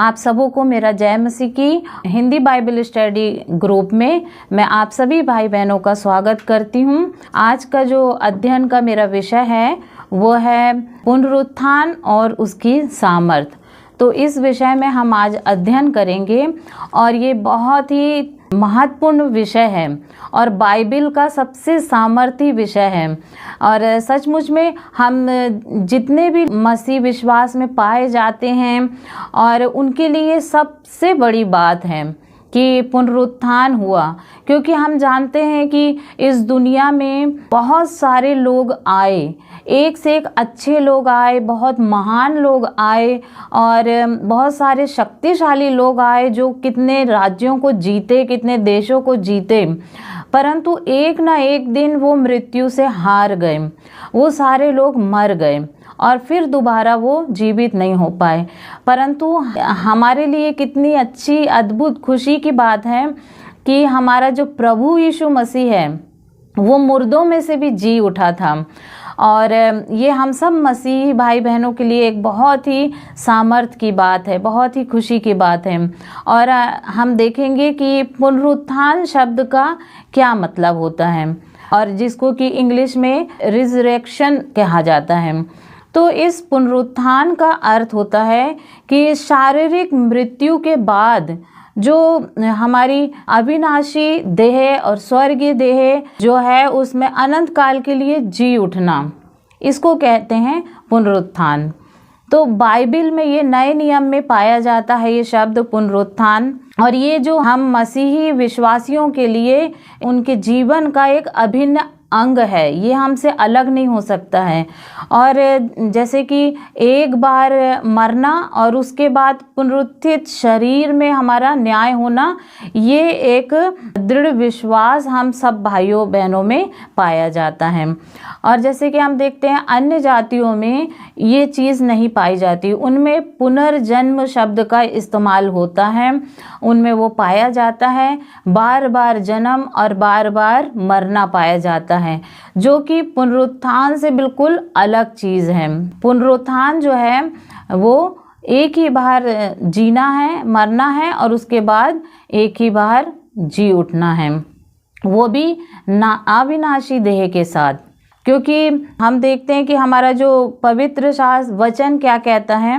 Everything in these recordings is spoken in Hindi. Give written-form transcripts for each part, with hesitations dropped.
आप सबों को मेरा जय मसीह की हिंदी बाइबल स्टडी ग्रुप में मैं आप सभी भाई बहनों का स्वागत करती हूँ। आज का जो अध्ययन का मेरा विषय है वो है पुनरुत्थान और उसकी सामर्थ। तो इस विषय में हम आज अध्ययन करेंगे और ये बहुत ही महत्वपूर्ण विषय है और बाइबल का सबसे सामर्थी विषय है। और सचमुच में हम जितने भी मसीह विश्वास में पाए जाते हैं और उनके लिए सबसे बड़ी बात है कि पुनरुत्थान हुआ, क्योंकि हम जानते हैं कि इस दुनिया में बहुत सारे लोग आए, एक से एक अच्छे लोग आए, बहुत महान लोग आए और बहुत सारे शक्तिशाली लोग आए जो कितने राज्यों को जीते, कितने देशों को जीते, परंतु एक ना एक दिन वो मृत्यु से हार गए। वो सारे लोग मर गए और फिर दोबारा वो जीवित नहीं हो पाए। परंतु हमारे लिए कितनी अच्छी अद्भुत खुशी की बात है कि हमारा जो प्रभु यीशु मसीह है वो मुर्दों में से भी जी उठा था। और ये हम सब मसीही भाई बहनों के लिए एक बहुत ही सामर्थ की बात है, बहुत ही खुशी की बात है। और हम देखेंगे कि पुनरुत्थान शब्द का क्या मतलब होता है और जिसको कि इंग्लिश में रिजरेक्शन कहा जाता है। तो इस पुनरुत्थान का अर्थ होता है कि शारीरिक मृत्यु के बाद जो हमारी अविनाशी देह और स्वर्गीय देह जो है उसमें अनंत काल के लिए जी उठना, इसको कहते हैं पुनरुत्थान। तो बाइबल में ये नए नियम में पाया जाता है ये शब्द पुनरुत्थान, और ये जो हम मसीही विश्वासियों के लिए उनके जीवन का एक अभिन्न अंग है, ये हमसे अलग नहीं हो सकता है। और जैसे कि एक बार मरना और उसके बाद पुनरुत्थित शरीर में हमारा न्याय होना, ये एक दृढ़ विश्वास हम सब भाइयों बहनों में पाया जाता है। और जैसे कि हम देखते हैं अन्य जातियों में ये चीज़ नहीं पाई जाती, उनमें पुनर्जन्म शब्द का इस्तेमाल होता है, उनमें वो पाया जाता है बार बार जन्म और बार बार मरना पाया जाता है, जो कि पुनरुत्थान से बिल्कुल अलग चीज़ है। पुनरुत्थान जो है वो एक ही बार जीना है, मरना है और उसके बाद एक ही बार जी उठना है, वो भी अविनाशी देह के साथ। क्योंकि हम देखते हैं कि हमारा जो पवित्र शास्त्र वचन क्या कहता है,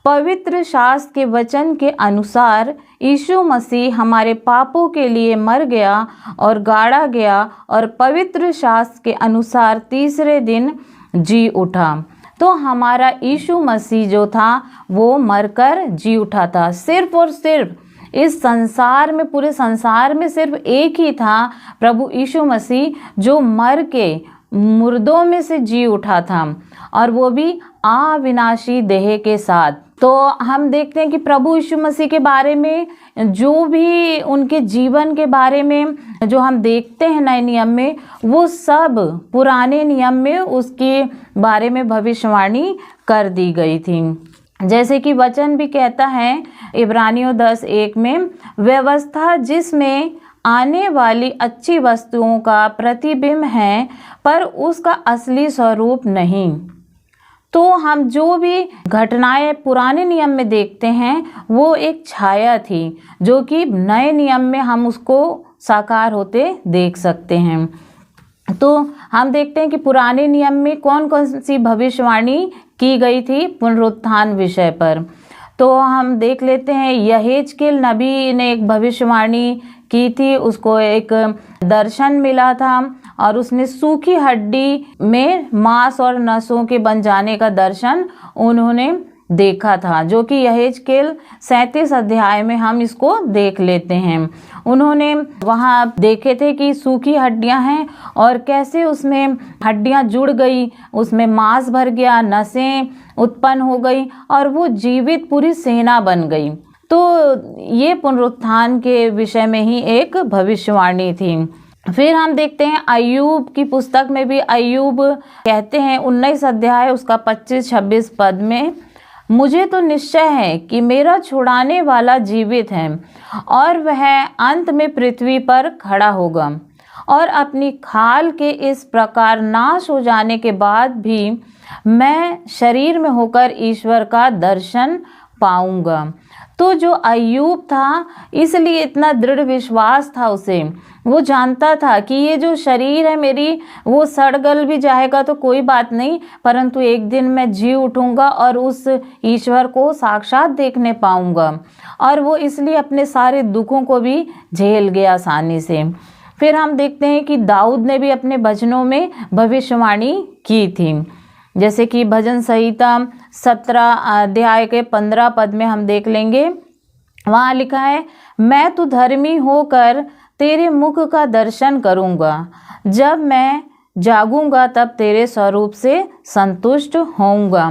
पवित्र शास्त्र के वचन के अनुसार यीशु मसीह हमारे पापों के लिए मर गया और गाड़ा गया और पवित्र शास्त्र के अनुसार तीसरे दिन जी उठा। तो हमारा यीशु मसीह जो था वो मरकर जी उठा था। सिर्फ और सिर्फ इस संसार में, पूरे संसार में सिर्फ एक ही था प्रभु यीशु मसीह जो मर के मुर्दों में से जी उठा था, और वो भी अविनाशी देह के साथ। तो हम देखते हैं कि प्रभु यीशु मसीह के बारे में जो भी उनके जीवन के बारे में जो हम देखते हैं नए नियम में, वो सब पुराने नियम में उसके बारे में भविष्यवाणी कर दी गई थी। जैसे कि वचन भी कहता है इब्रानियों 10:1 में, व्यवस्था जिसमें आने वाली अच्छी वस्तुओं का प्रतिबिंब है पर उसका असली स्वरूप नहीं। तो हम जो भी घटनाएं पुराने नियम में देखते हैं वो एक छाया थी, जो कि नए नियम में हम उसको साकार होते देख सकते हैं। तो हम देखते हैं कि पुराने नियम में कौन कौन सी भविष्यवाणी की गई थी पुनरुत्थान विषय पर। तो हम देख लेते हैं, यहेजकेल नबी ने एक भविष्यवाणी की थी, उसको एक दर्शन मिला था और उसने सूखी हड्डी में मांस और नसों के बन जाने का दर्शन उन्होंने देखा था, जो कि यहेजकेल 37 अध्याय में हम इसको देख लेते हैं। उन्होंने वहाँ देखे थे कि सूखी हड्डियां हैं और कैसे उसमें हड्डियां जुड़ गई, उसमें मांस भर गया, नसें उत्पन्न हो गई और वो जीवित पूरी सेना बन गई। तो ये पुनरुत्थान के विषय में ही एक भविष्यवाणी थी। फिर हम देखते हैं अय्यूब की पुस्तक में भी अय्यूब कहते हैं 19 अध्याय उसका 25-26 पद में, मुझे तो निश्चय है कि मेरा छुड़ाने वाला जीवित है और वह अंत में पृथ्वी पर खड़ा होगा और अपनी खाल के इस प्रकार नाश हो जाने के बाद भी मैं शरीर में होकर ईश्वर का दर्शन पाऊंगा। तो जो अय्यूब था, इसलिए इतना दृढ़ विश्वास था उसे, वो जानता था कि ये जो शरीर है मेरी, वो सड़ गल भी जाएगा तो कोई बात नहीं, परंतु एक दिन मैं जी उठूंगा और उस ईश्वर को साक्षात देखने पाऊंगा। और वो इसलिए अपने सारे दुखों को भी झेल गया आसानी से। फिर हम देखते हैं कि दाऊद ने भी अपने भजनों में भविष्यवाणी की थी। जैसे कि भजन संहिता 17 अध्याय के 15 पद में हम देख लेंगे, वहाँ लिखा है, मैं तो धर्मी होकर तेरे मुख का दर्शन करूँगा, जब मैं जागूंगा तब तेरे स्वरूप से संतुष्ट होऊंगा।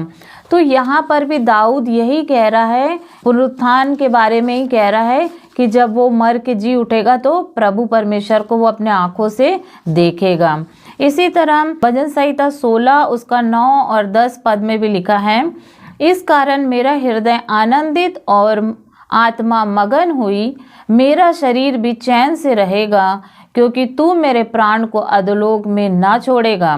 तो यहाँ पर भी दाऊद यही कह रहा है, पुनरुत्थान के बारे में ही कह रहा है कि जब वो मर के जी उठेगा तो प्रभु परमेश्वर को वो अपने आँखों से देखेगा। इसी तरह भजन संहिता 16 उसका 9 और 10 पद में भी लिखा है, इस कारण मेरा हृदय आनंदित और आत्मा मगन हुई, मेरा शरीर भी चैन से रहेगा, क्योंकि तू मेरे प्राण को अधोलोक में ना छोड़ेगा,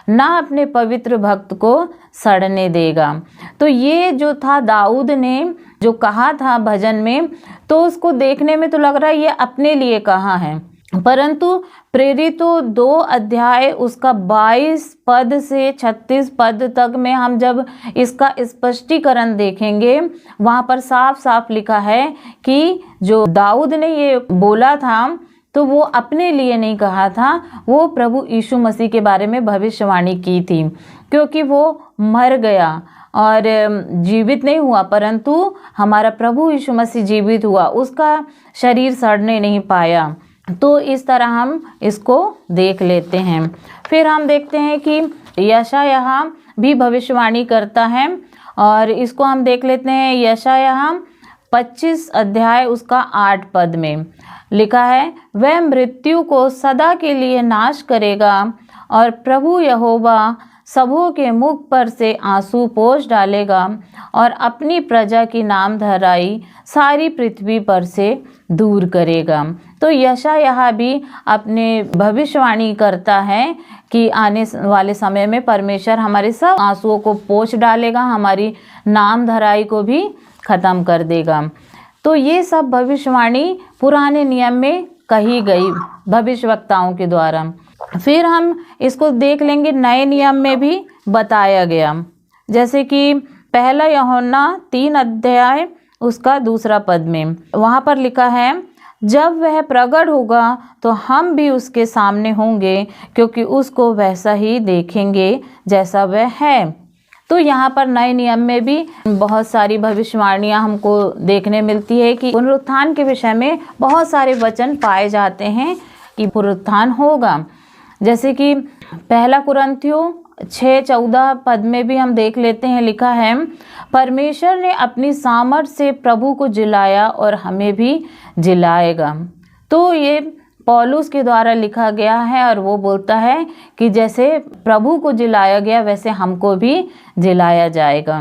ना अपने पवित्र भक्त को सड़ने देगा। तो ये जो था दाऊद ने जो कहा था भजन में, तो उसको देखने में तो लग रहा है ये अपने लिए कहा है, परंतु प्रेरितों 2 अध्याय उसका 22 पद से 36 पद तक में हम जब इसका स्पष्टीकरण देखेंगे, वहाँ पर साफ साफ लिखा है कि जो दाऊद ने ये बोला था तो वो अपने लिए नहीं कहा था, वो प्रभु यीशु मसीह के बारे में भविष्यवाणी की थी, क्योंकि वो मर गया और जीवित नहीं हुआ, परंतु हमारा प्रभु यीशु मसीह जीवित हुआ, उसका शरीर सड़ने नहीं पाया। तो इस तरह हम इसको देख लेते हैं। फिर हम देखते हैं कि यशायाह भी भविष्यवाणी करता है, और इसको हम देख लेते हैं। यशायाह 25 अध्याय उसका 8 पद में लिखा है, वह मृत्यु को सदा के लिए नाश करेगा और प्रभु यहोवा सबों के मुख पर से आंसू पोंछ डालेगा और अपनी प्रजा की नाम धराई सारी पृथ्वी पर से दूर करेगा। तो यशायाह भी अपने भविष्यवाणी करता है कि आने वाले समय में परमेश्वर हमारे सब आंसुओं को पोंछ डालेगा, हमारी नाम धराई को भी खत्म कर देगा। तो ये सब भविष्यवाणी पुराने नियम में कही गई भविष्यवक्ताओं के द्वारा। फिर हम इसको देख लेंगे नए नियम में भी बताया गया, जैसे कि पहला यूहन्ना 3 अध्याय उसका 2 पद में वहाँ पर लिखा है, जब वह प्रकट होगा तो हम भी उसके सामने होंगे, क्योंकि उसको वैसा ही देखेंगे जैसा वह है। तो यहाँ पर नए नियम में भी बहुत सारी भविष्यवाणियाँ हमको देखने मिलती है कि पुनरुत्थान के विषय में बहुत सारे वचन पाए जाते हैं कि पुनरुत्थान होगा। जैसे कि पहला कुरिन्थियों 6:14 पद में भी हम देख लेते हैं, लिखा है, परमेश्वर ने अपनी सामर्थ से प्रभु को जिलाया और हमें भी जिलाएगा। तो ये पौलुस के द्वारा लिखा गया है और वो बोलता है कि जैसे प्रभु को जिलाया गया वैसे हमको भी जिलाया जाएगा।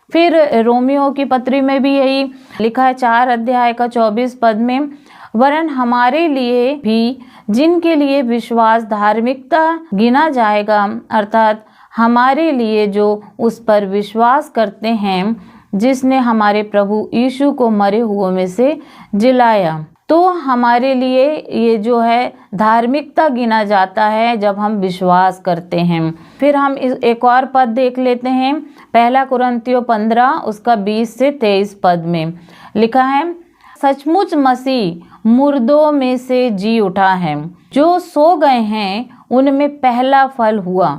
फिर रोमियो की पत्री में भी यही लिखा है 4 अध्याय का 24 पद में, वरन हमारे लिए भी जिनके लिए विश्वास धार्मिकता गिना जाएगा, अर्थात हमारे लिए जो उस पर विश्वास करते हैं जिसने हमारे प्रभु यीशु को मरे हुओं में से जिलाया। तो हमारे लिए ये जो है धार्मिकता गिना जाता है जब हम विश्वास करते हैं। फिर हम एक और पद देख लेते हैं, पहला कुरिन्थियों 15 उसका 20 से 23 पद में लिखा है, सचमुच मसीह मुर्दों में से जी उठा है, जो सो गए हैं उनमें पहला फल हुआ,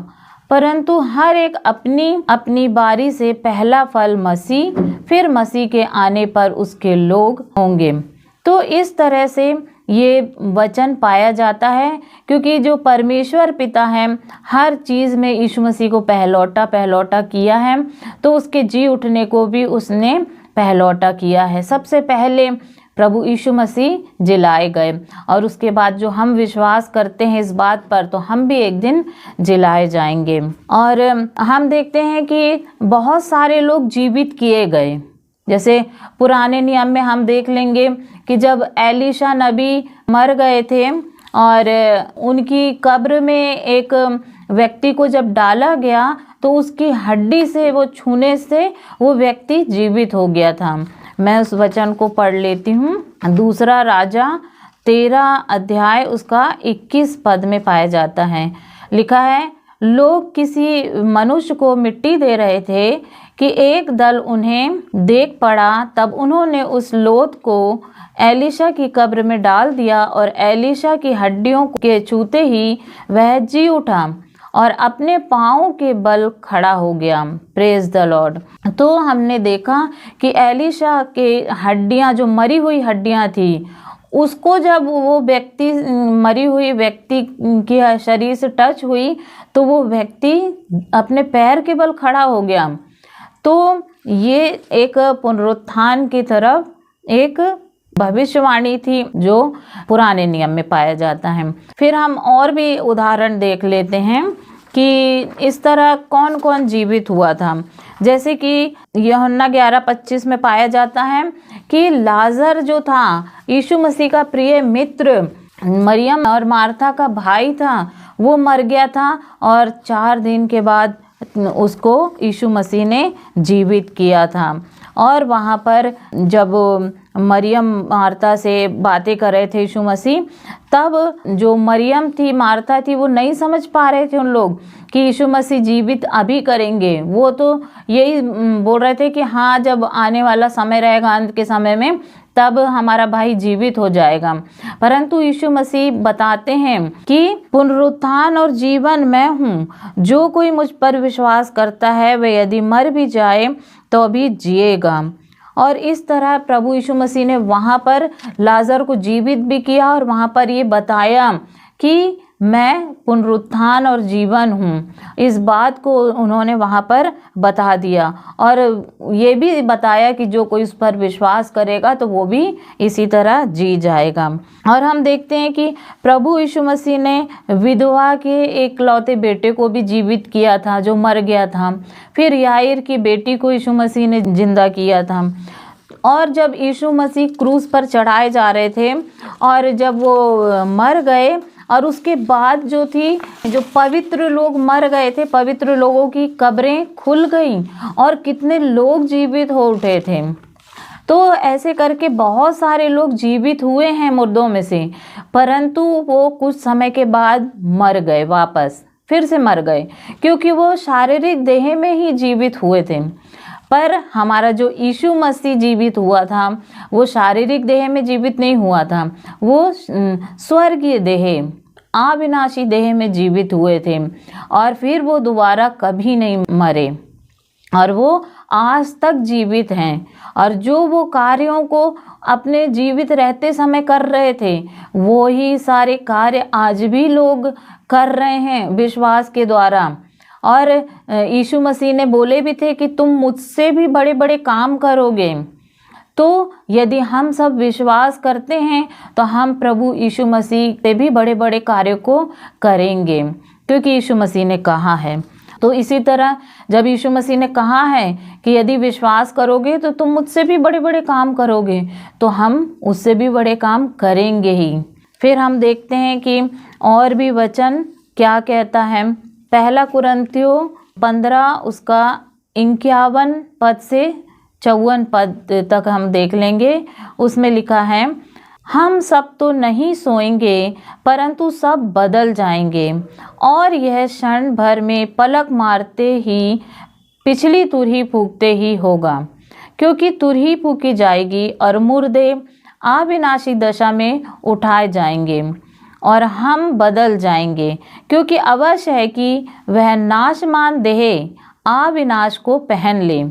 परंतु हर एक अपनी अपनी बारी से पहला फल मसीह, फिर मसीह के आने पर उसके लोग होंगे। तो इस तरह से ये वचन पाया जाता है, क्योंकि जो परमेश्वर पिता है हर चीज़ में यीशु मसीह को पहलौटा किया है, तो उसके जी उठने को भी उसने पहलौटा किया है। सबसे पहले प्रभु यीशु मसीह जिलाए गए और उसके बाद जो हम विश्वास करते हैं इस बात पर, तो हम भी एक दिन जिलाए जाएंगे। और हम देखते हैं कि बहुत सारे लोग जीवित किए गए। जैसे पुराने नियम में हम देख लेंगे कि जब एलीशा नबी मर गए थे और उनकी कब्र में एक व्यक्ति को जब डाला गया तो उसकी हड्डी से वो छूने से वो व्यक्ति जीवित हो गया था। मैं उस वचन को पढ़ लेती हूँ। दूसरा राजा 13 अध्याय उसका 21 पद में पाया जाता है। लिखा है, लोग किसी मनुष्य को मिट्टी दे रहे थे कि एक दल उन्हें देख पड़ा, तब उन्होंने उस लोथ को एलीशा की कब्र में डाल दिया और एलीशा की हड्डियों के छूते ही वह जी उठा और अपने पाँव के बल खड़ा हो गया। Praise the Lord. तो हमने देखा कि एलीशा के हड्डियां, जो मरी हुई हड्डियां थी, उसको जब वो व्यक्ति, मरी हुई व्यक्ति के शरीर से टच हुई तो वो व्यक्ति अपने पैर के बल खड़ा हो गया। तो ये एक पुनरुत्थान की तरफ एक भविष्यवाणी थी जो पुराने नियम में पाया जाता है। फिर हम और भी उदाहरण देख लेते हैं कि इस तरह कौन कौन जीवित हुआ था। जैसे कि यूहन्ना 11:25 में पाया जाता है कि लाजर जो था, यीशु मसीह का प्रिय मित्र, मरियम और मार्था का भाई था, वो मर गया था और 4 दिन के बाद उसको यीशु मसीह ने जीवित किया था। और वहाँ पर जब मरियम मार्था से बातें कर रहे थे यीशु मसीह, तब जो मरियम थी, मार्था थी, वो नहीं समझ पा रहे थे उन लोग कि यीशु मसीह जीवित अभी करेंगे। वो तो यही बोल रहे थे कि हाँ, जब आने वाला समय रहेगा, अंत के समय में, तब हमारा भाई जीवित हो जाएगा। परंतु यीशु मसीह बताते हैं कि पुनरुत्थान और जीवन मैं हूँ, जो कोई मुझ पर विश्वास करता है वह यदि मर भी जाए तो भी जिएगा। और इस तरह प्रभु यीशु मसीह ने वहाँ पर लाजर को जीवित भी किया और वहाँ पर ये बताया कि मैं पुनरुत्थान और जीवन हूँ। इस बात को उन्होंने वहाँ पर बता दिया और ये भी बताया कि जो कोई उस पर विश्वास करेगा तो वो भी इसी तरह जी जाएगा। और हम देखते हैं कि प्रभु यीशु मसीह ने विधवा के एकलौते बेटे को भी जीवित किया था जो मर गया था। फिर याईर की बेटी को यीशु मसीह ने जिंदा किया था। और जब यीशु मसीह क्रूस पर चढ़ाए जा रहे थे और जब वो मर गए और उसके बाद जो थी, जो पवित्र लोग मर गए थे, पवित्र लोगों की कब्रें खुल गईं और कितने लोग जीवित हो उठे थे। तो ऐसे करके बहुत सारे लोग जीवित हुए हैं मुर्दों में से, परंतु वो कुछ समय के बाद मर गए, वापस फिर से मर गए, क्योंकि वो शारीरिक देह में ही जीवित हुए थे। पर हमारा जो यीशु मसीह जीवित हुआ था वो शारीरिक देह में जीवित नहीं हुआ था, वो स्वर्गीय देह, अविनाशी देह में जीवित हुए थे और फिर वो दोबारा कभी नहीं मरे और वो आज तक जीवित हैं। और जो वो कार्यों को अपने जीवित रहते समय कर रहे थे, वो ही सारे कार्य आज भी लोग कर रहे हैं विश्वास के द्वारा। और यीशु मसीह ने बोले भी थे कि तुम मुझसे भी बड़े बड़े काम करोगे। तो यदि हम सब विश्वास करते हैं तो हम प्रभु यीशु मसीह से भी बड़े बड़े कार्यों को करेंगे, क्योंकि यीशु मसीह ने कहा है। तो इसी तरह जब यीशु मसीह ने कहा है कि यदि विश्वास करोगे तो तुम मुझसे भी बड़े बड़े काम करोगे, तो हम उससे भी बड़े काम करेंगे ही। फिर हम देखते हैं कि और भी वचन क्या कहता है। 1 कुरिन्थियों 15 उसका 51 पद से 54 पद तक हम देख लेंगे। उसमें लिखा है, हम सब तो नहीं सोएंगे परंतु सब बदल जाएंगे, और यह क्षण भर में पलक मारते ही पिछली तुरही फूंकते ही होगा। क्योंकि तुरही फूंकी जाएगी और मुर्दे अविनाशी दशा में उठाए जाएंगे और हम बदल जाएंगे। क्योंकि अवश्य है कि वह नाशमान देह अविनाश को पहन ले,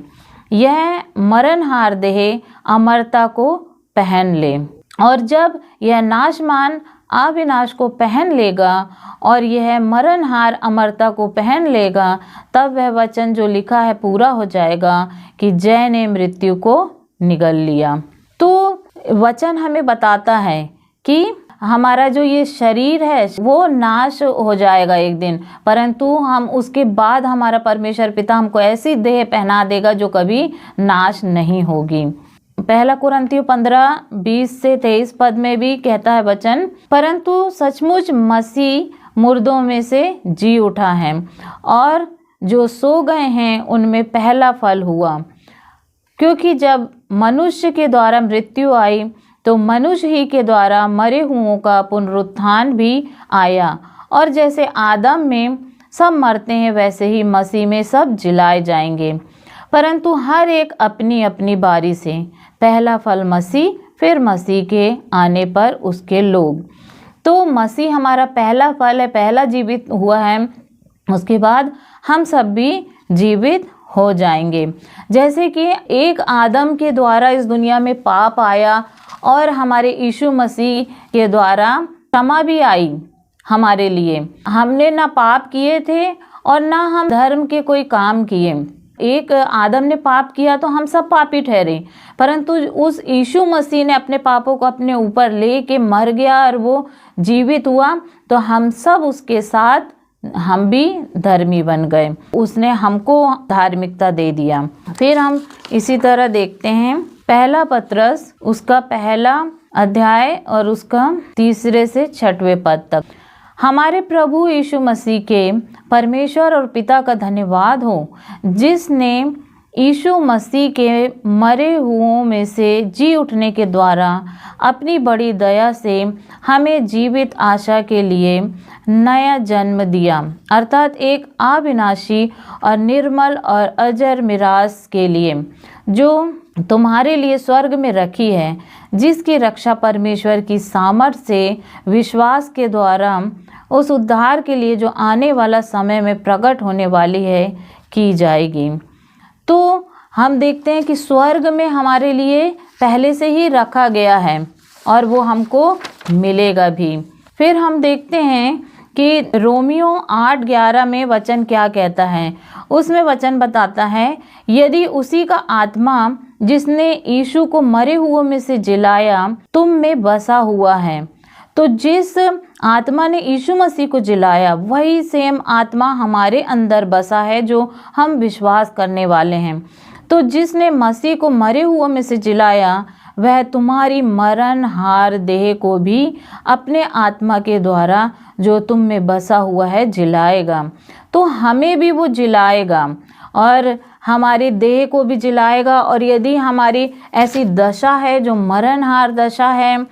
यह मरणहार देह अमरता को पहन ले। और जब यह नाशमान अविनाश को पहन लेगा और यह मरणहार अमरता को पहन लेगा, तब वह वचन जो लिखा है पूरा हो जाएगा कि जय ने मृत्यु को निगल लिया। तो वचन हमें बताता है कि हमारा जो ये शरीर है वो नाश हो जाएगा एक दिन, परंतु हम उसके बाद हमारा परमेश्वर पिता हमको ऐसी देह पहना देगा जो कभी नाश नहीं होगी। 1 कुरिन्थियों 15 20 से 23 पद में भी कहता है वचन, परंतु सचमुच मसीह मुर्दों में से जी उठा है और जो सो गए हैं उनमें पहला फल हुआ। क्योंकि जब मनुष्य के द्वारा मृत्यु आई, तो मनुष्य ही के द्वारा मरे हुओं का पुनरुत्थान भी आया। और जैसे आदम में सब मरते हैं, वैसे ही मसीह में सब जिलाए जाएंगे, परंतु हर एक अपनी अपनी बारी से। पहला फल मसीह, फिर मसीह के आने पर उसके लोग। तो मसीह हमारा पहला फल है, पहला जीवित हुआ है, उसके बाद हम सब भी जीवित हो जाएंगे। जैसे कि एक आदम के द्वारा इस दुनिया में पाप आया और हमारे यीशु मसीह के द्वारा क्षमा भी आई हमारे लिए। हमने ना पाप किए थे और ना हम धर्म के कोई काम किए। एक आदम ने पाप किया तो हम सब पापी ठहरे, परंतु उस यीशु मसीह ने अपने पापों को अपने ऊपर लेके मर गया और वो जीवित हुआ, तो हम सब उसके साथ हम भी धर्मी बन गए। उसने हमको धार्मिकता दे दिया। फिर हम इसी तरह देखते हैं पहला पत्रस उसका पहला अध्याय और उसका 3 से 6 पद तक। हमारे प्रभु यीशु मसीह के परमेश्वर और पिता का धन्यवाद हो, जिसने यीशु मसीह के मरे हुओं में से जी उठने के द्वारा अपनी बड़ी दया से हमें जीवित आशा के लिए नया जन्म दिया, अर्थात एक अविनाशी और निर्मल और अजर मिरास के लिए, जो तुम्हारे लिए स्वर्ग में रखी है, जिसकी रक्षा परमेश्वर की सामर्थ्य से विश्वास के द्वारा उस उद्धार के लिए जो आने वाला समय में प्रकट होने वाली है की जाएगी। तो हम देखते हैं कि स्वर्ग में हमारे लिए पहले से ही रखा गया है और वो हमको मिलेगा भी। फिर हम देखते हैं कि रोमियो 8:11 में वचन क्या कहता है। उसमें वचन बताता है, यदि उसी का आत्मा जिसने यीशु को मरे हुओं में से जिलाया तुम में बसा हुआ है, तो जिस आत्मा ने यीशु मसीह को जिलाया वही सेम आत्मा हमारे अंदर बसा है जो हम विश्वास करने वाले हैं। तो जिसने मसीह को मरे हुओं में से जिलाया वह तुम्हारी मरण हार देह को भी अपने आत्मा के द्वारा जो तुम में बसा हुआ है जिलाएगा। तो हमें भी वो जिलाएगा और हमारी देह को भी जिलाएगा। और यदि हमारी ऐसी दशा है जो मरणहार दशा है,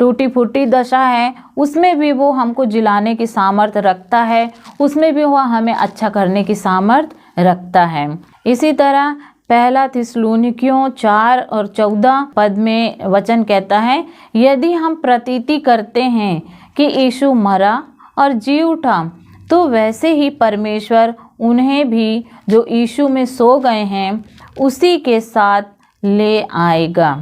टूटी फूटी दशा है, उसमें भी वो हमको जिलाने की सामर्थ रखता है, उसमें भी वो हमें अच्छा करने की सामर्थ रखता है। इसी तरह पहला थिस्सलुनीकियों 4 और 14 पद में वचन कहता है, यदि हम प्रतीति करते हैं कि यीशु मरा और जी उठा, तो वैसे ही परमेश्वर उन्हें भी जो यीशु में सो गए हैं उसी के साथ ले आएगा।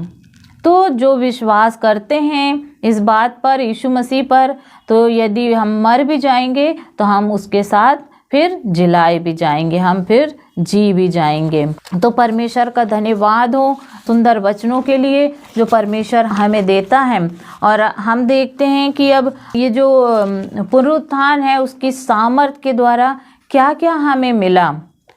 तो जो विश्वास करते हैं इस बात पर, यीशु मसीह पर, तो यदि हम मर भी जाएंगे तो हम उसके साथ फिर जिलाए भी जाएंगे, हम फिर जी भी जाएंगे। तो परमेश्वर का धन्यवाद हो सुंदर वचनों के लिए जो परमेश्वर हमें देता है। और हम देखते हैं कि अब ये जो पुनरुत्थान है उसकी सामर्थ के द्वारा क्या क्या हमें मिला,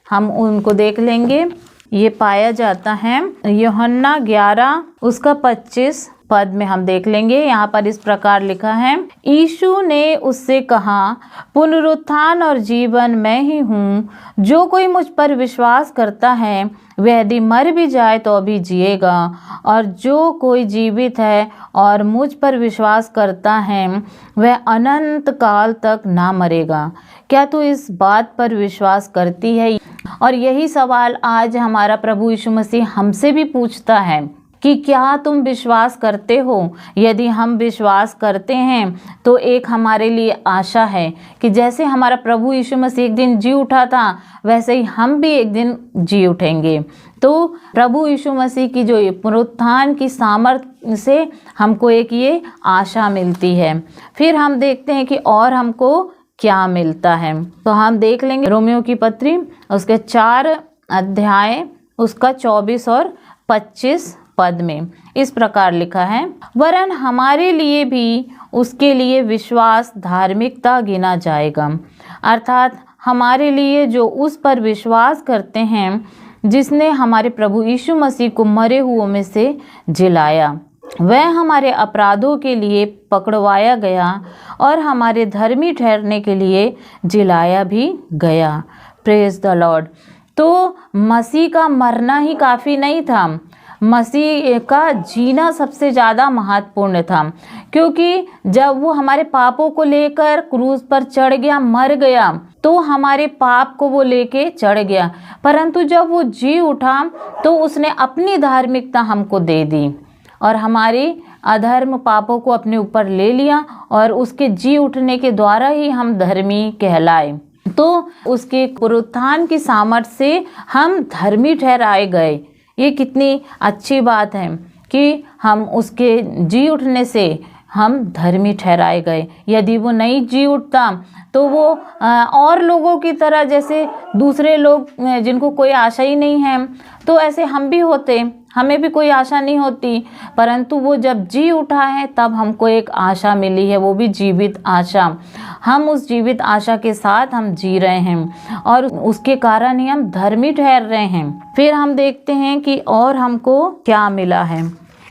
हम उनको देख लेंगे। ये पाया जाता है यूहन्ना 11 उसका 25 पद में हम देख लेंगे। यहाँ पर इस प्रकार लिखा है, यीशु ने उससे कहा, पुनरुत्थान और जीवन मैं ही हूँ, जो कोई मुझ पर विश्वास करता है वह यदि मर भी जाए तो भी जिएगा, और जो कोई जीवित है और मुझ पर विश्वास करता है वह अनंत काल तक ना मरेगा। क्या तू इस बात पर विश्वास करती है? और यही सवाल आज हमारा प्रभु यीशु मसीह हमसे भी पूछता है कि क्या तुम विश्वास करते हो? यदि हम विश्वास करते हैं तो एक हमारे लिए आशा है कि जैसे हमारा प्रभु यीशु मसीह एक दिन जी उठा था वैसे ही हम भी एक दिन जी उठेंगे। तो प्रभु यीशु मसीह की जो पुनरुत्थान की सामर्थ्य से हमको एक ये आशा मिलती है। फिर हम देखते हैं कि और हमको क्या मिलता है, तो हम देख लेंगे रोमियो की पत्री उसके 4 अध्याय उसका 24 और 25 पद में इस प्रकार लिखा है, वरन हमारे लिए भी उसके लिए विश्वास धार्मिकता गिना जाएगा, अर्थात हमारे लिए जो उस पर विश्वास करते हैं जिसने हमारे प्रभु यीशु मसीह को मरे हुओं में से जिलाया। वह हमारे अपराधों के लिए पकड़वाया गया और हमारे धर्मी ठहरने के लिए जिलाया भी गया। Praise the Lord. तो मसीह का मरना ही काफ़ी नहीं था, मसीह का जीना सबसे ज़्यादा महत्वपूर्ण था, क्योंकि जब वो हमारे पापों को लेकर क्रूस पर चढ़ गया, मर गया, तो हमारे पाप को वो लेके चढ़ गया, परंतु जब वो जी उठा तो उसने अपनी धार्मिकता हमको दे दी और हमारे अधर्म पापों को अपने ऊपर ले लिया और उसके जी उठने के द्वारा ही हम धर्मी कहलाए। तो उसके पुनरुत्थान की सामर्थ्य से हम धर्मी ठहराए गए। ये कितनी अच्छी बात है कि हम उसके जी उठने से हम धर्मी ठहराए गए। यदि वो नहीं जी उठता तो वो और लोगों की तरह, जैसे दूसरे लोग जिनको कोई आशा ही नहीं है, तो ऐसे हम भी होते, हमें भी कोई आशा नहीं होती, परंतु वो जब जी उठा है तब हमको एक आशा मिली है, वो भी जीवित आशा। हम उस जीवित आशा के साथ हम जी रहे हैं और उसके कारण ही हम धर्मी ठहर रहे हैं। फिर हम देखते हैं कि और हमको क्या मिला है,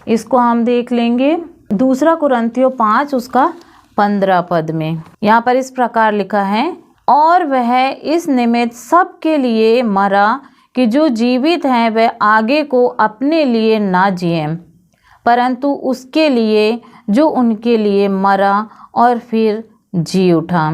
इसको हम देख लेंगे। 2 कुरिन्थियों 5 उसका 15 पद में यहाँ पर इस प्रकार लिखा है, और वह इस निमित्त सबके लिए मरा कि जो जीवित हैं वह आगे को अपने लिए ना जिए, परंतु उसके लिए जो उनके लिए मरा और फिर जी उठा।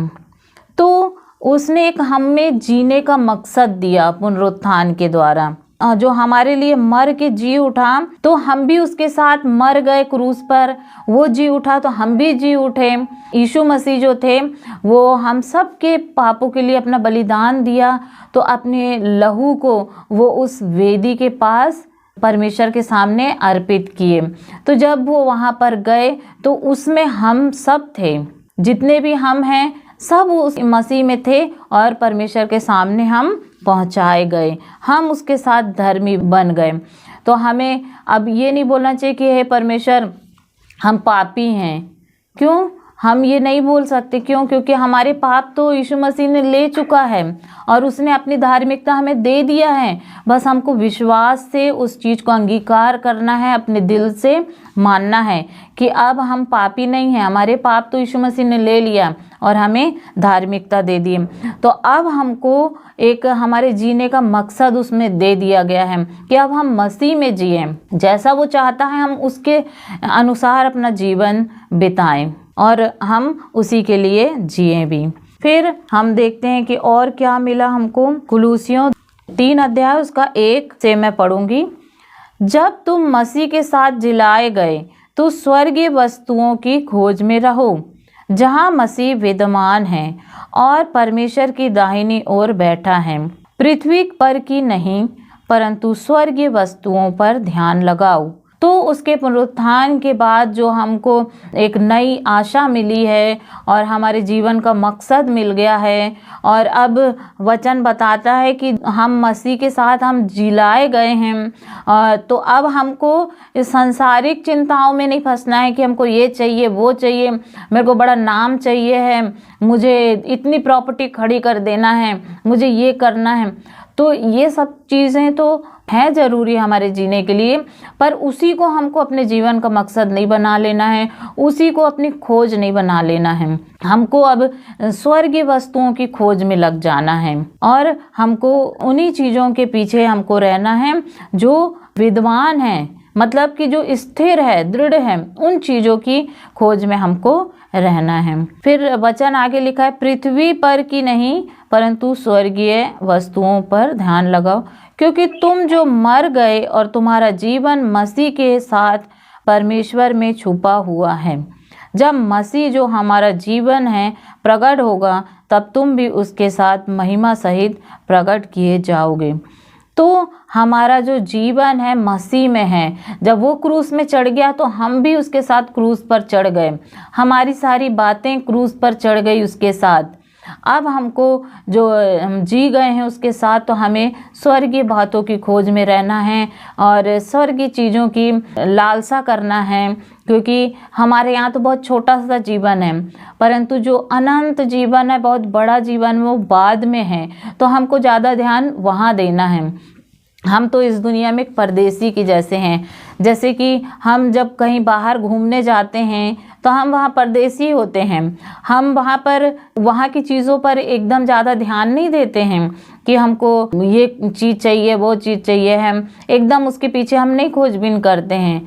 तो उसने एक हमें जीने का मकसद दिया पुनरुत्थान के द्वारा। जो हमारे लिए मर के जी उठा तो हम भी उसके साथ मर गए क्रूस पर। वो जी उठा तो हम भी जी उठे। यीशु मसीह जो थे वो हम सब के पापों के लिए अपना बलिदान दिया, तो अपने लहू को वो उस वेदी के पास परमेश्वर के सामने अर्पित किए। तो जब वो वहाँ पर गए तो उसमें हम सब थे, जितने भी हम हैं सब उस मसीह में थे और परमेश्वर के सामने हम पहुंचाए गए, हम उसके साथ धर्मी बन गए। तो हमें अब ये नहीं बोलना चाहिए कि हे परमेश्वर हम पापी हैं। क्यों हम ये नहीं बोल सकते? क्यों? क्योंकि हमारे पाप तो यीशु मसीह ने ले चुका है और उसने अपनी धार्मिकता हमें दे दिया है। बस हमको विश्वास से उस चीज़ को अंगीकार करना है, अपने दिल से मानना है कि अब हम पापी नहीं हैं, हमारे पाप तो यीशु मसीह ने ले लिया और हमें धार्मिकता दे दी। तो अब हमको एक हमारे जीने का मकसद उसमें दे दिया गया है कि अब हम मसीह में जिए, जैसा वो चाहता है हम उसके अनुसार अपना जीवन बिताएं और हम उसी के लिए जिए भी। फिर हम देखते हैं कि और क्या मिला हमको। कुलूसियों 3 अध्याय उसका 1 से मैं पढ़ूंगी। जब तुम मसीह के साथ जिलाए गए तो स्वर्गीय वस्तुओं की खोज में रहो, जहाँ मसीह विद्यमान है और परमेश्वर की दाहिनी ओर बैठा है। पृथ्वी पर की नहीं परंतु स्वर्गीय वस्तुओं पर ध्यान लगाओ। तो उसके पुनरुत्थान के बाद जो हमको एक नई आशा मिली है और हमारे जीवन का मकसद मिल गया है, और अब वचन बताता है कि हम मसीह के साथ हम जिलाए गए हैं। तो अब हमको इस सांसारिक चिंताओं में नहीं फंसना है कि हमको ये चाहिए वो चाहिए, मेरे को बड़ा नाम चाहिए है, मुझे इतनी प्रॉपर्टी खड़ी कर देना है, मुझे ये करना है। तो ये सब चीज़ें तो है ज़रूरी हमारे जीने के लिए, पर उसी को हमको अपने जीवन का मकसद नहीं बना लेना है, उसी को अपनी खोज नहीं बना लेना है। हमको अब स्वर्गीय वस्तुओं की खोज में लग जाना है और हमको उन्हीं चीज़ों के पीछे हमको रहना है जो विद्वान है, मतलब कि जो स्थिर है, दृढ़ है, उन चीज़ों की खोज में हमको रहना है। फिर वचन आगे लिखा है, पृथ्वी पर की नहीं परंतु स्वर्गीय वस्तुओं पर ध्यान लगाओ, क्योंकि तुम जो मर गए और तुम्हारा जीवन मसीह के साथ परमेश्वर में छुपा हुआ है। जब मसीह जो हमारा जीवन है प्रकट होगा तब तुम भी उसके साथ महिमा सहित प्रकट किए जाओगे। तो हमारा जो जीवन है मसीह में है। जब वो क्रूस में चढ़ गया तो हम भी उसके साथ क्रूस पर चढ़ गए, हमारी सारी बातें क्रूस पर चढ़ गई उसके साथ। अब हमको जो हम जी गए हैं उसके साथ, तो हमें स्वर्गीय बातों की खोज में रहना है और स्वर्गीय चीज़ों की लालसा करना है, क्योंकि हमारे यहाँ तो बहुत छोटा सा जीवन है, परंतु जो अनंत जीवन है, बहुत बड़ा जीवन, वो बाद में है। तो हमको ज़्यादा ध्यान वहाँ देना है। हम तो इस दुनिया में एक परदेसी के जैसे हैं। जैसे कि हम जब कहीं बाहर घूमने जाते हैं तो हम वहाँ परदेसी होते हैं। हम वहाँ पर वहाँ की चीज़ों पर एकदम ज़्यादा ध्यान नहीं देते हैं कि हमको ये चीज़ चाहिए, वो चीज़ चाहिए, हम एकदम उसके पीछे हम नहीं खोजबीन करते हैं।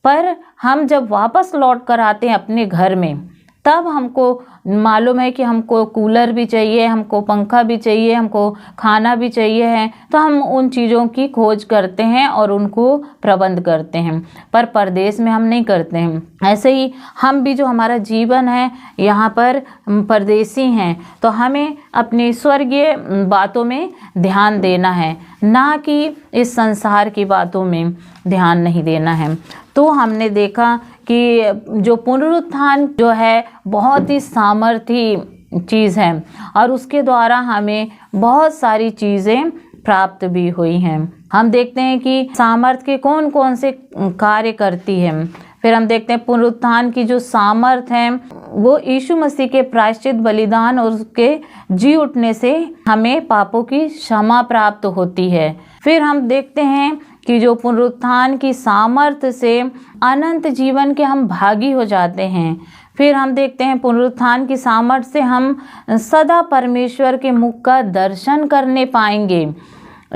पर हम जब वापस लौट कर आते हैं अपने घर में, तब हमको मालूम है कि हमको कूलर भी चाहिए, हमको पंखा भी चाहिए, हमको खाना भी चाहिए है, तो हम उन चीज़ों की खोज करते हैं और उनको प्रबंध करते हैं। पर परदेश में हम नहीं करते हैं। ऐसे ही हम भी, जो हमारा जीवन है यहाँ पर परदेसी हैं, तो हमें अपनी स्वर्गीय बातों में ध्यान देना है, ना कि इस संसार की बातों में ध्यान नहीं देना है। तो हमने देखा कि जो पुनरुत्थान जो है बहुत ही सामर्थी चीज़ है और उसके द्वारा हमें बहुत सारी चीज़ें प्राप्त भी हुई हैं। हम देखते हैं कि सामर्थ के कौन कौन से कार्य करती है। फिर हम देखते हैं पुनरुत्थान की जो सामर्थ है वो यीशु मसीह के प्रायश्चित बलिदान और उसके जी उठने से हमें पापों की क्षमा प्राप्त होती है। फिर हम देखते हैं कि जो पुनरुत्थान की सामर्थ्य से अनंत जीवन के हम भागी हो जाते हैं। फिर हम देखते हैं पुनरुत्थान की सामर्थ्य से हम सदा परमेश्वर के मुख का दर्शन करने पाएंगे।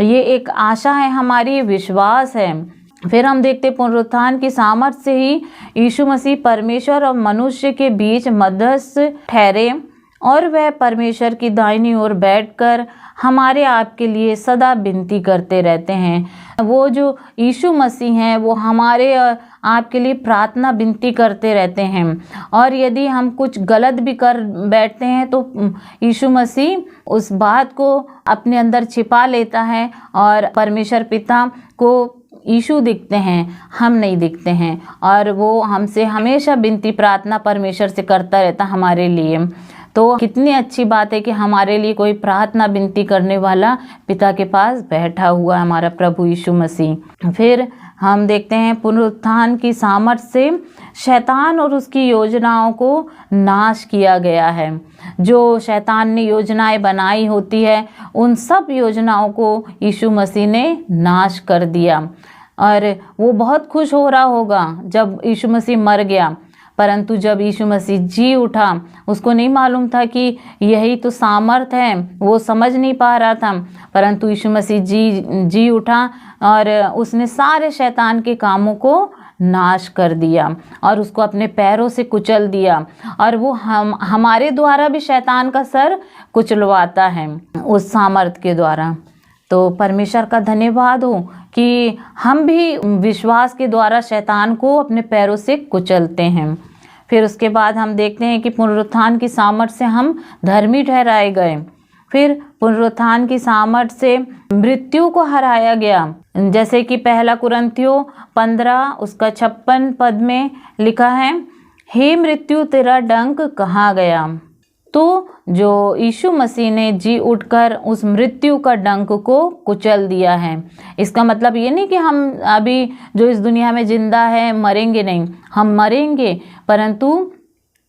ये एक आशा है हमारी, विश्वास है। फिर हम देखते हैं पुनरुत्थान की सामर्थ्य से ही यीशु मसीह परमेश्वर और मनुष्य के बीच मध्यस्थ ठहरे और वह परमेश्वर की दाहिनी ओर बैठकर हमारे आपके लिए सदा विनती करते रहते हैं। वो जो यीशु मसीह हैं वो हमारे आपके लिए प्रार्थना विनती करते रहते हैं। और यदि हम कुछ गलत भी कर बैठते हैं तो यीशु मसीह उस बात को अपने अंदर छिपा लेता है और परमेश्वर पिता को यीशु दिखते हैं, हम नहीं दिखते हैं, और वो हमसे हमेशा विनती प्रार्थना परमेश्वर से करता रहता हमारे लिए। तो कितनी अच्छी बात है कि हमारे लिए कोई प्रार्थना विनती करने वाला पिता के पास बैठा हुआ है, हमारा प्रभु यीशु मसीह। फिर हम देखते हैं पुनरुत्थान की सामर्थ्य से शैतान और उसकी योजनाओं को नाश किया गया है। जो शैतान ने योजनाएं बनाई होती है उन सब योजनाओं को यीशु मसीह ने नाश कर दिया। और वो बहुत खुश हो रहा होगा जब यीशु मसीह मर गया, परंतु जब यीशु मसीह जी उठा उसको नहीं मालूम था कि यही तो सामर्थ है, वो समझ नहीं पा रहा था। परंतु यीशु मसीह जी उठा और उसने सारे शैतान के कामों को नाश कर दिया और उसको अपने पैरों से कुचल दिया। और वो हमारे द्वारा भी शैतान का सर कुचलवाता है उस सामर्थ के द्वारा। तो परमेश्वर का धन्यवाद हो कि हम भी विश्वास के द्वारा शैतान को अपने पैरों से कुचलते हैं। फिर उसके बाद हम देखते हैं कि पुनरुत्थान की सामर्थ्य से हम धर्मी ठहराए गए। फिर पुनरुत्थान की सामर्थ्य से मृत्यु को हराया गया। जैसे कि पहला कुरिन्थियों 15 उसका 56 पद में लिखा है, हे मृत्यु तेरा डंक कहाँ गया। तो जो यीशु मसीह ने जी उठकर उस मृत्यु का डंक को कुचल दिया है। इसका मतलब ये नहीं कि हम अभी जो इस दुनिया में जिंदा है मरेंगे नहीं, हम मरेंगे, परंतु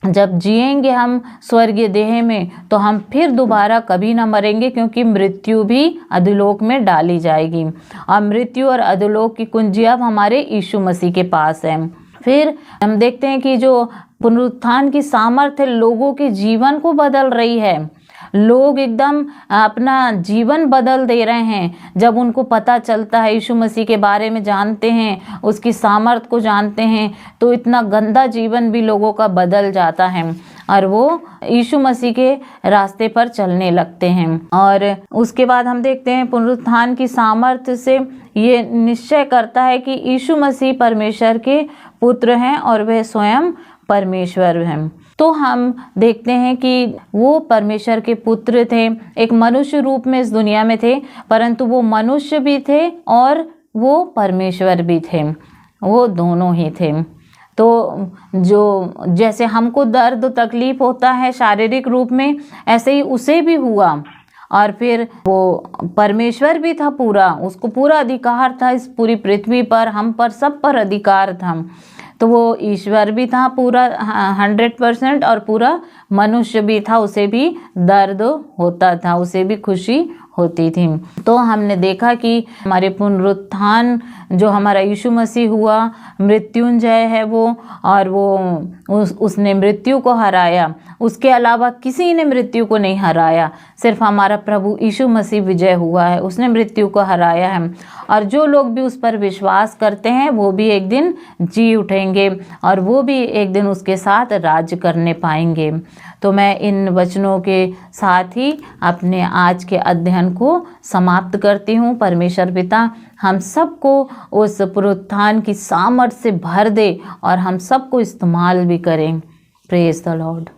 जब जिएंगे हम स्वर्गीय देह में तो हम फिर दोबारा कभी ना मरेंगे, क्योंकि मृत्यु भी अधोलोक में डाली जाएगी और मृत्यु और अधोलोक की कुंजी अब हमारे यीशु मसीह के पास है। फिर हम देखते हैं कि जो पुनरुत्थान की सामर्थ्य लोगों के जीवन को बदल रही है। लोग एकदम अपना जीवन बदल दे रहे हैं जब उनको पता चलता है, यीशु मसीह के बारे में जानते हैं, उसकी सामर्थ्य को जानते हैं, तो इतना गंदा जीवन भी लोगों का बदल जाता है और वो यीशु मसीह के रास्ते पर चलने लगते हैं। और उसके बाद हम देखते हैं पुनरुत्थान की सामर्थ्य से ये निश्चय करता है कि यीशु मसीह परमेश्वर के पुत्र हैं और वह स्वयं परमेश्वर हैं। तो हम देखते हैं कि वो परमेश्वर के पुत्र थे, एक मनुष्य रूप में इस दुनिया में थे, परंतु वो मनुष्य भी थे और वो परमेश्वर भी थे, वो दोनों ही थे। तो जो जैसे हमको दर्द तकलीफ होता है शारीरिक रूप में, ऐसे ही उसे भी हुआ। और फिर वो परमेश्वर भी था पूरा, उसको पूरा अधिकार था इस पूरी पृथ्वी पर, हम पर सब पर अधिकार था। तो वो ईश्वर भी था पूरा 100% और पूरा मनुष्य भी था, उसे भी दर्द होता था, उसे भी खुशी होती थी। तो हमने देखा कि हमारे पुनरुत्थान जो हमारा यीशु मसीह हुआ, मृत्युंजय है वो, और वो उसने मृत्यु को हराया। उसके अलावा किसी ने मृत्यु को नहीं हराया, सिर्फ हमारा प्रभु यीशु मसीह विजय हुआ है, उसने मृत्यु को हराया है। और जो लोग भी उस पर विश्वास करते हैं वो भी एक दिन जी उठेंगे और वो भी एक दिन उसके साथ राज्य करने पाएंगे। तो मैं इन वचनों के साथ ही अपने आज के अध्ययन को समाप्त करती हूँ। परमेश्वर पिता हम सबको उस पुनरुत्थान की सामर्थ्य से भर दे और हम सबको इस्तेमाल भी करें। Praise the Lord.